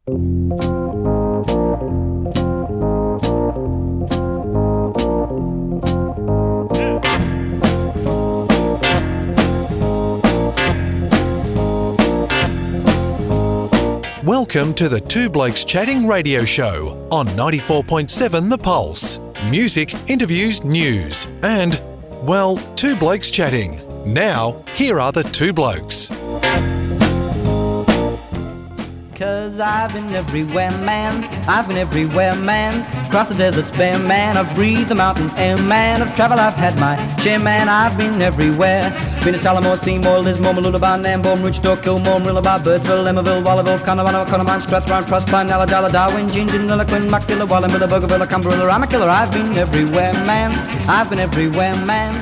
Welcome to the Two Blokes Chatting radio show on 94.7 The Pulse. Music, interviews, news, and, well, Two Blokes Chatting. Now, here are the two blokes. 'Cause I've been everywhere, man. I've been everywhere, man. Across the deserts bare, man. I've breathed the mountain air, man. I've travelled, I've had my share, man. I've been everywhere. Been to Tullamore, Seymour, Lismore, Mooloolaba, Nambour, Roochdore, Kilmore, Marillaba, Birdsville, Emmaville, Wallaville, Connemara, Connemara, Strathround, Proserpine, Alladala, Darwin, Gingin, Lilliquin, Muckdilla, Wallumbilla, Bougainville, Cumberland, Ramakiller. I've been everywhere, man. I've been everywhere, man.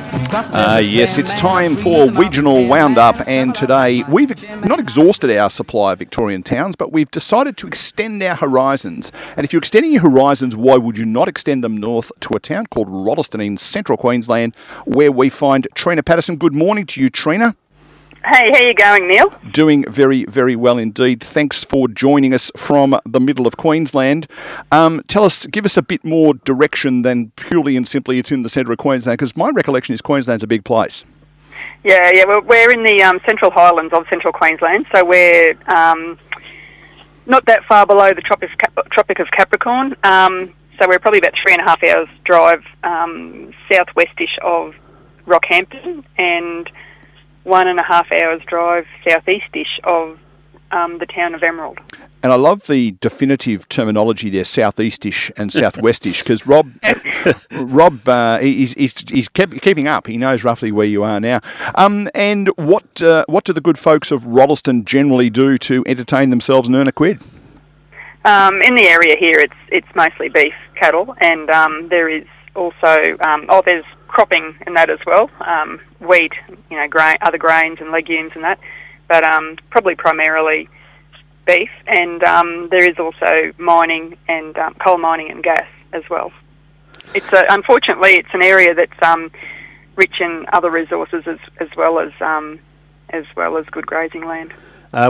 Yes, it's time for Regional Roundup, and today we've not exhausted our supply of Victorian towns, but we've decided to extend our horizons. And if you're extending your horizons, why would you not extend them north to a town called Rolleston in central Queensland, where we find Trina Patterson. Good morning to you, Trina. Hey, how you going, Neil? Doing very, very well indeed. Thanks for joining us from the middle of Queensland. Give us a bit more direction than purely and simply it's in the centre of Queensland, because my recollection is Queensland's a big place. Yeah, we're in the Central Highlands of central Queensland, so we're not that far below the Tropic of Capricorn. So we're probably about 3.5 hours drive southwestish of Rockhampton and 1.5 hours drive southeastish of the town of Emerald. And I love the definitive terminology there, southeastish and southwestish, because Rob, he's keeping up. He knows roughly where you are now. And what do the good folks of Rolleston generally do to entertain themselves and earn a quid? In the area here, it's mostly beef cattle, and there is also there's cropping in that as well, wheat, other grains and legumes and that, but probably primarily beef, and there is also mining and coal mining and gas as well. Unfortunately, it's an area that's rich in other resources as well as good grazing land.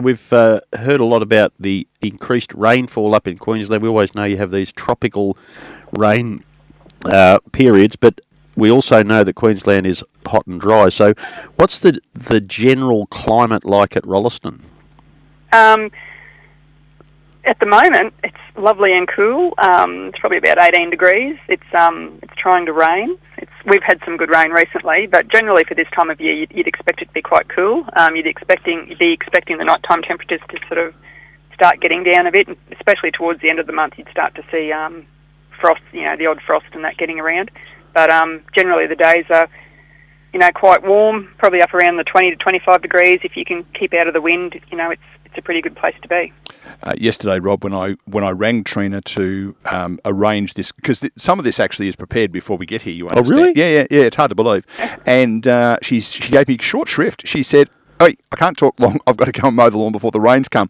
We've heard a lot about the increased rainfall up in Queensland. We always know you have these tropical rain periods, but we also know that Queensland is hot and dry. So what's the general climate like at Rolleston? At the moment, it's lovely and cool. It's probably about 18 degrees. It's trying to rain. We've had some good rain recently, but generally for this time of year, you'd expect it to be quite cool. You'd be expecting the nighttime temperatures to sort of start getting down a bit, and especially towards the end of the month, you'd start to see frost, the odd frost and that getting around. But generally the days are, quite warm, probably up around the 20 to 25 degrees. If you can keep out of the wind, it's a pretty good place to be. Yesterday, Rob, when I rang Trina to arrange this, because some of this actually is prepared before we get here, you understand? Oh, really? Yeah, it's hard to believe. And she gave me short shrift. She said, "Hey, I can't talk long. I've got to go and mow the lawn before the rains come."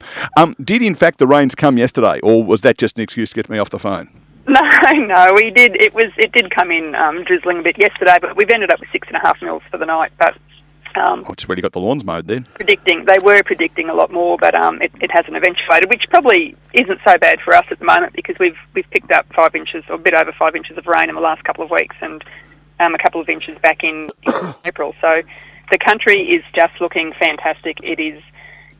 Did, in fact, the rains come yesterday, or was that just an excuse to get me off the phone? No, we did. It did come in drizzling a bit yesterday, but we've ended up with 6.5 mils for the night. But it's really got the lawns mowed then. They were predicting a lot more, but it hasn't eventuated, which probably isn't so bad for us at the moment because we've picked up 5 inches or a bit over 5 inches of rain in the last couple of weeks, and a couple of inches back in April. So the country is just looking fantastic. It is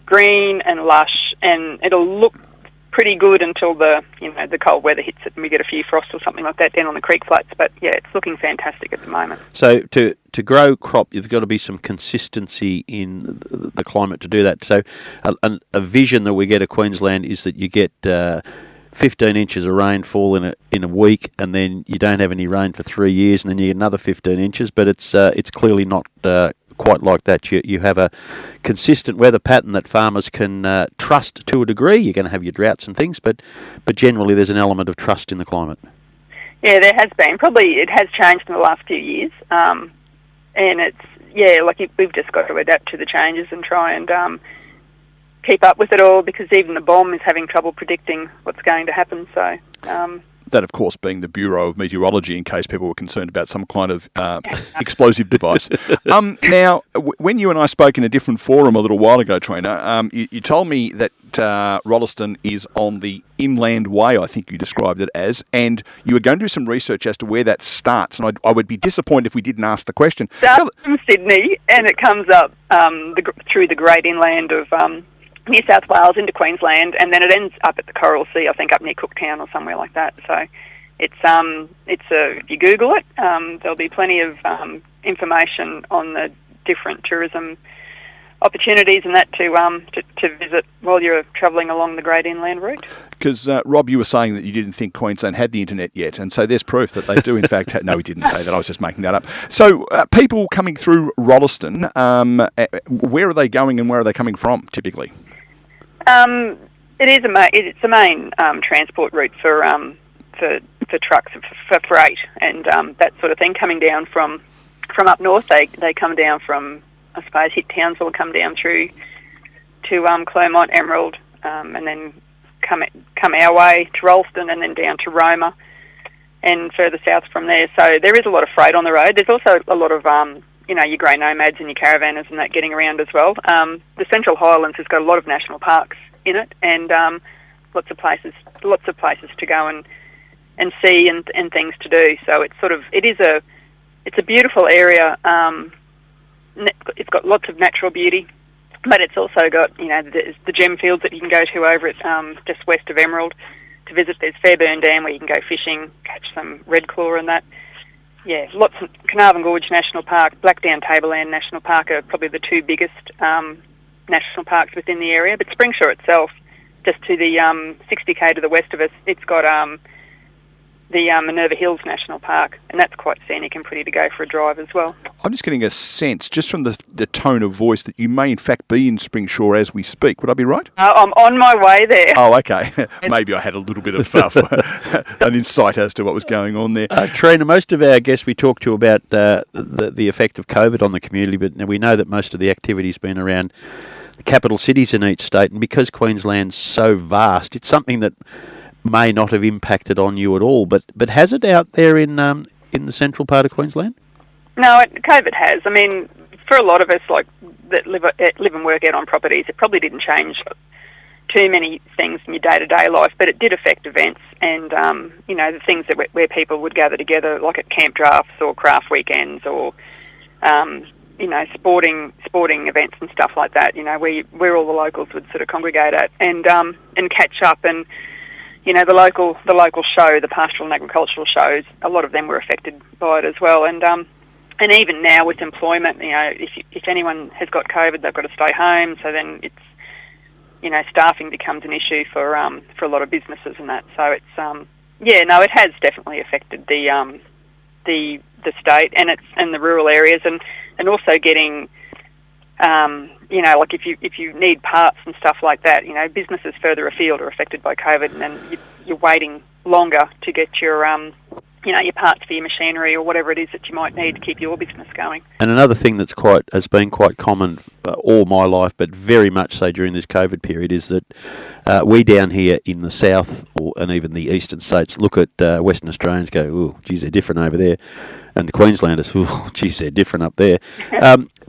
green and lush, and it'll look pretty good until the cold weather hits it and we get a few frosts or something like that down on the creek flats. But yeah, it's looking fantastic at the moment. So to grow crop, you've got to be some consistency in the climate to do that. So a vision that we get of Queensland is that you get 15 inches of rainfall in a week, and then you don't have any rain for 3 years, and then you get another 15 inches. But it's clearly not quite like that. You have a consistent weather pattern that farmers can trust to a degree. You're going to have your droughts and things, but generally there's an element of trust in the climate. Yeah, there has been. Probably it has changed in the last few years, and we've just got to adapt to the changes and try and keep up with it all, because even the BOM is having trouble predicting what's going to happen. So That, of course, being the Bureau of Meteorology, in case people were concerned about some kind of explosive device. Now, when you and I spoke in a different forum a little while ago, Trina, you told me that Rolleston is on the Inland Way, I think you described it as, and you were going to do some research as to where that starts, and I would be disappointed if we didn't ask the question. Starts from Sydney, and it comes up through the Great Inland of New South Wales into Queensland, and then it ends up at the Coral Sea, I think up near Cooktown or somewhere like that. So it's if you Google it, there'll be plenty of information on the different tourism opportunities and that to visit while you're travelling along the Great Inland route. Because, Rob, you were saying that you didn't think Queensland had the internet yet, and so there's proof that they do, in fact, no, we didn't say that, I was just making that up. So, people coming through Rolleston, where are they going and where are they coming from, typically? It's a main transport route for trucks, for freight, and that sort of thing, coming down from up north. They come down from, I suppose, hit Townsville, come down through to Clermont, Emerald, and then come our way to Rolleston and then down to Roma and further south from there. So there is a lot of freight on the road. There's also a lot of, your grey nomads and your caravanners and that getting around as well. The Central Highlands has got a lot of national parks in it, and lots of places to go and see and things to do. So it's a beautiful area. It's got lots of natural beauty, but it's also got, the gem fields that you can go to over at just west of Emerald to visit. There's Fairburn Dam where you can go fishing, catch some red claw and that. Yeah, lots of Carnarvon Gorge National Park, Blackdown Tableland National Park are probably the two biggest national parks within the area. But Springshore itself, just to the 60k to the west of us, it's got the Minerva Hills National Park, and that's quite scenic and pretty to go for a drive as well. I'm just getting a sense, just from the tone of voice, that you may in fact be in Springshore as we speak. Would I be right? I'm on my way there. Oh, okay. Maybe I had a little bit of an insight as to what was going on there. Trina, most of our guests we talked to about the effect of COVID on the community, but we know that most of the activity's been around the capital cities in each state, and because Queensland's so vast, it's something that may not have impacted on you at all, but has it out there in the central part of Queensland? No, COVID has. I mean, for a lot of us, like that live and work out on properties, it probably didn't change too many things in your day-to-day life, but it did affect events and the things that where people would gather together, like at camp drafts or craft weekends or sporting events and stuff like that. Where all the locals would sort of congregate at and catch up and. The local show, the pastoral and agricultural shows, a lot of them were affected by it as well. And even now with employment, if anyone has got COVID, they've got to stay home. So then it's, staffing becomes an issue for a lot of businesses and that. So it's, it has definitely affected the state and the rural areas and also getting. Like if you need parts and stuff like that, businesses further afield are affected by COVID, and then you're waiting longer to get your your parts for your machinery or whatever it is that you might need to keep your business going. And another thing has been quite common all my life, but very much so during this COVID period, is that we down here in the south and even the eastern states look at Western Australians, go, oh, geez, they're different over there. And the Queenslanders, oh, geez, they're different up there.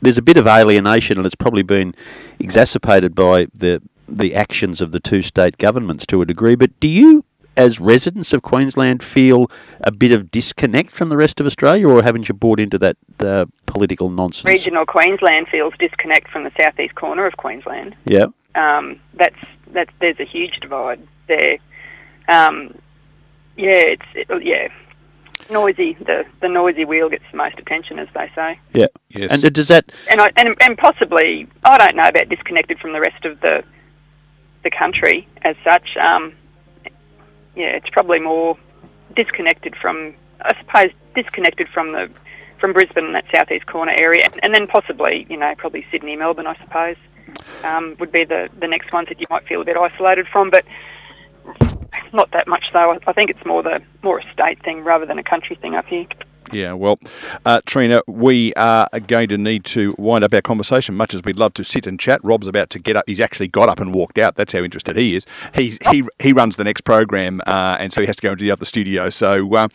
There's a bit of alienation, and it's probably been exacerbated by the actions of the two state governments to a degree. But do you, as residents of Queensland, feel a bit of disconnect from the rest of Australia, or haven't you bought into that political nonsense? Regional Queensland feels disconnect from the southeast corner of Queensland. Yeah. There's a huge divide there. Noisy. The noisy wheel gets the most attention, as they say. Yeah. Yes. And does that? And possibly, I don't know about disconnected from the rest of the country as such. It's probably more disconnected from, I suppose, from Brisbane and that southeast corner area, and then possibly, probably Sydney, Melbourne, I suppose, would be the next ones that you might feel a bit isolated from, but. Not that much though. I think it's more a state thing rather than a country thing up here. Yeah, well, Trina, we are going to need to wind up our conversation, much as we'd love to sit and chat. Rob's about to get up. He's actually got up and walked out. That's how interested he is. He runs the next program, and so he has to go into the other studio. So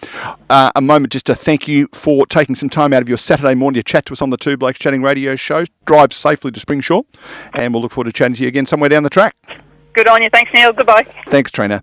a moment just to thank you for taking some time out of your Saturday morning to chat to us on the Two Blokes Chatting radio show. Drive safely to Springshaw, and we'll look forward to chatting to you again somewhere down the track. Good on you. Thanks, Neil. Goodbye. Thanks, Trina.